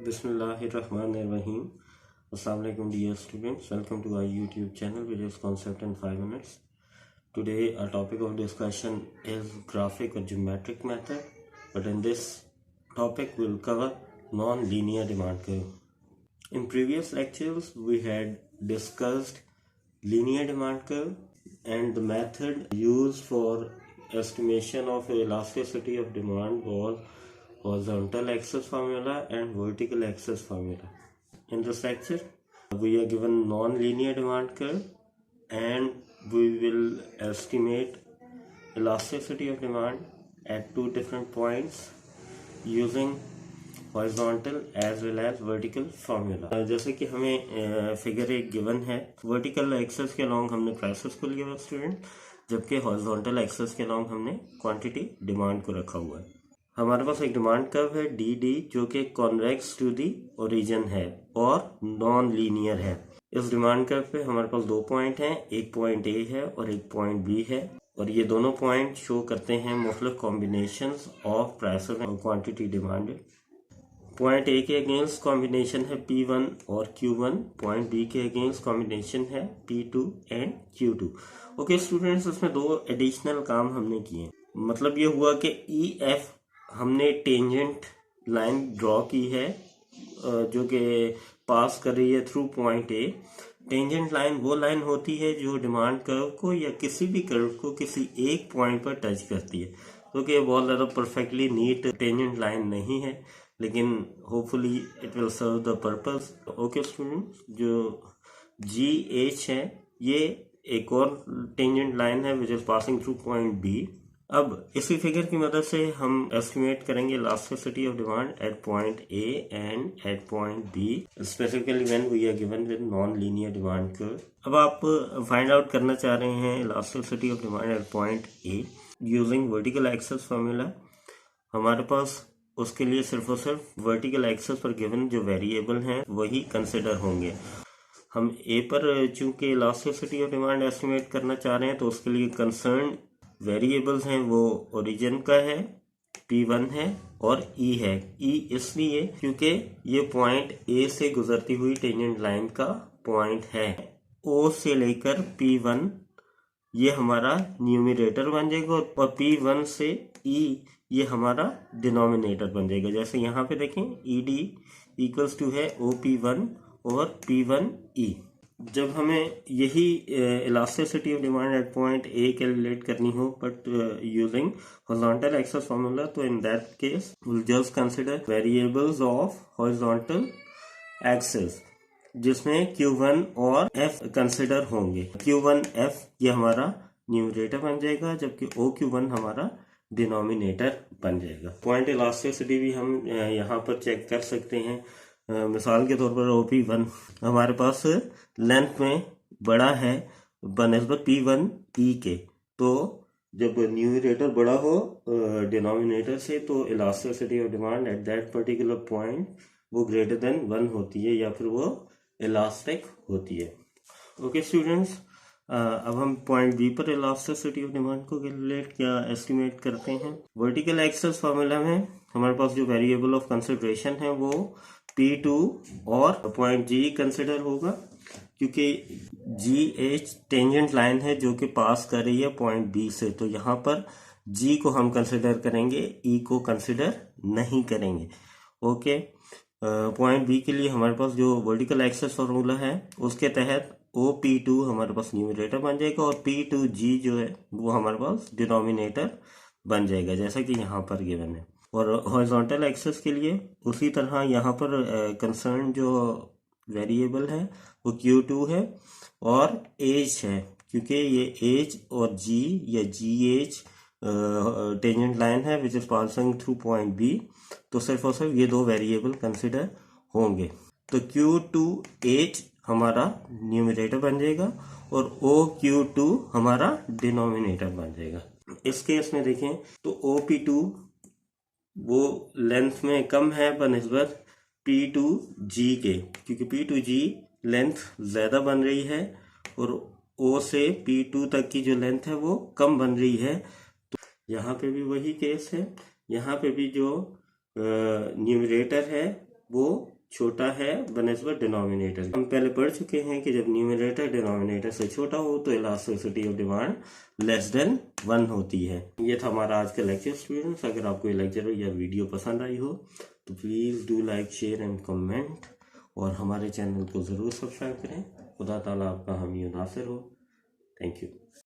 Bismillahirrahmanirrahim. Assalamu alaikum dear students. Welcome to our YouTube channel Videos Concept in 5 minutes. Today our topic of discussion is graphic or geometric method. But in this topic we'll cover non-linear demand curve. In previous lectures we had discussed linear demand curve and the method used for estimation of elasticity of demand was horizontal axis formula and vertical axis formula. In this lecture, we are given non-linear demand curve and we will estimate elasticity of demand at two different points using horizontal as well as vertical formula. जैसे कि हमें figure एक given है, vertical access के along हमने prices को लिया student, जबकि हॉरिजॉन्टल एक्सेस के अलॉन्ग हमने क्वांटिटी डिमांड को रखा हुआ है। हमारे पास एक डिमांड कर्व है डी डी जो कि कॉन्वेक्स टू दी ओरिजिन है और नॉन लीनियर है। इस डिमांड कर्व पे हमारे पास दो पॉइंट हैं, एक पॉइंट ए है और एक पॉइंट बी है और ये दोनों पॉइंट शो करते हैं मुख्तलिफ combinations of prices and quantity demanded. Point A के अगेंस्ट कॉम्बिनेशन है P1 और Q1, पॉइंट बी के अगेंस्ट कॉम्बिनेशन है P2 and Q2। Okay students, इसमें दो एडिशनल काम हमने किए। मतलब ये हुआ कि EF हमने टेंजेंट लाइन ड्रॉ की है जो कि पास कर रही है through point A. Tangent line वो लाइन होती है जो डिमांड कर्व को या किसी भी कर्व को किसी एक पॉइंट पर टच करती है, क्योंकि ये बहुत ज़्यादा परफेक्टली नीट टेंजेंट लाइन नहीं है, लेकिन hopefully it will serve the purpose. Okay students, जो GH है ये एक और टेंजेंट लाइन है which is passing through point B. अब इसी फिगर की मदद से हम एस्टिमेट करेंगे elasticity of demand at point A and at point B, specifically when we are given with non linear demand curve. अब आप फाइंड आउट करना चाह रहे हैं elasticity of demand at point A using vertical access formula. हमारे पास उसके लिए सिर्फ और सिर्फ वर्टिकल एक्सेस पर गिवन जो वेरिएबल हैं वही कंसिडर होंगे। हम ए पर चूंकि इलास्टिसिटी ऑफ डिमांड एस्टिमेट करना चाह रहे हैं तो उसके लिए कंसर्न वेरिएबल्स हैं वो ओरिजिन का है, P1 है और E है। E इसलिए क्योंकि ये पॉइंट A से गुजरती हुई टेंजेंट लाइन का पॉइंट है। O से लेकर P1 ये हमारा न्यूमरेटर बन जाएगा और P1 से E ये हमारा डिनोमिनेटर बन जाएगा। जैसे यहाँ पे देखें ED इक्वल्स टू है OP1 और P1E। जब हमें यही elasticity of demand at point A calculate करनी हो but using horizontal axis formula, तो in that case will just consider variables of horizontal axis जिसमें Q1 और F कंसिडर होंगे। Q1F ये हमारा न्यूमरेटर बन जाएगा जबकि OQ1 हमारा डिनोमिनेटर बन जाएगा। पॉइंट इलास्टिसिटी भी हम यहाँ पर चेक कर सकते हैं। मिसाल के तौर पर OP1 हमारे पास लेंथ में बड़ा है बनिस्बत P1E के, तो जब न्यूमरेटर बड़ा हो डिनोमिनेटर से तो elasticity of demand at that particular point वो ग्रेटर देन 1 होती है या फिर वो इलास्टिक होती है। ओके स्टूडेंट्स, अब हम पॉइंट बी पर इलास्टिसिटी ऑफ डिमांड को कैलकुलेट क्या एस्टिमेट करते हैं। वर्टिकल एक्सेस फार्मूला में हमारे पास जो वेरिएबल ऑफ कंसिडरेशन है वो P2 और पॉइंट G कंसिडर होगा, क्योंकि GH टेंजेंट लाइन है जो कि पास कर रही है पॉइंट B से, तो यहाँ पर G को हम कंसिडर करेंगे, E को कंसिडर नहीं करेंगे। ओके, पॉइंट B के लिए हमारे पास जो वर्टिकल एक्सेस फार्मूला है उसके तहत OP2 हमारे पास न्यूमरेटर बन जाएगा और P2G जो है वो हमारे पास डिनोमिनेटर बन जाएगा जैसा कि यहाँ पर गिवन है। और हॉरिजॉन्टल एक्सेस के लिए उसी तरह यहाँ पर कंसर्न जो वेरिएबल है वो Q2 है और एज है, क्योंकि ये एज और G या GH टेंजेंट लाइन है which is passing through point B, तो सिर्फ और सिर्फ ये दो वेरिएबल कंसिडर होंगे। तो Q2H हमारा न्यूमरेटर बन जाएगा और OQ2 हमारा डिनोमिनेटर बन जाएगा। इस केस में देखें तो OP2 वो लेंथ में कम है बनिस्बत P2G के, क्योंकि P2G लेंथ ज़्यादा बन रही है और O से P2 तक की जो लेंथ है वो कम बन रही है। तो यहाँ पे भी वही केस है, यहाँ पे भी जो न्यूमरेटर है वो छोटा है बनिस्बत डिनोमिनेटर। हम पहले पढ़ चुके हैं कि जब न्यूमरेटर डिनोमिनेटर से छोटा हो तो elasticity of demand less than 1 होती है। ये था हमारा आज का लेक्चर स्टूडेंट्स। अगर आपको ये लेक्चर या वीडियो पसंद आई हो तो please do like, share and comment, और हमारे चैनल को ज़रूर सब्सक्राइब करें। खुदा ताला आपका हामी और नासिर हो। Thank you.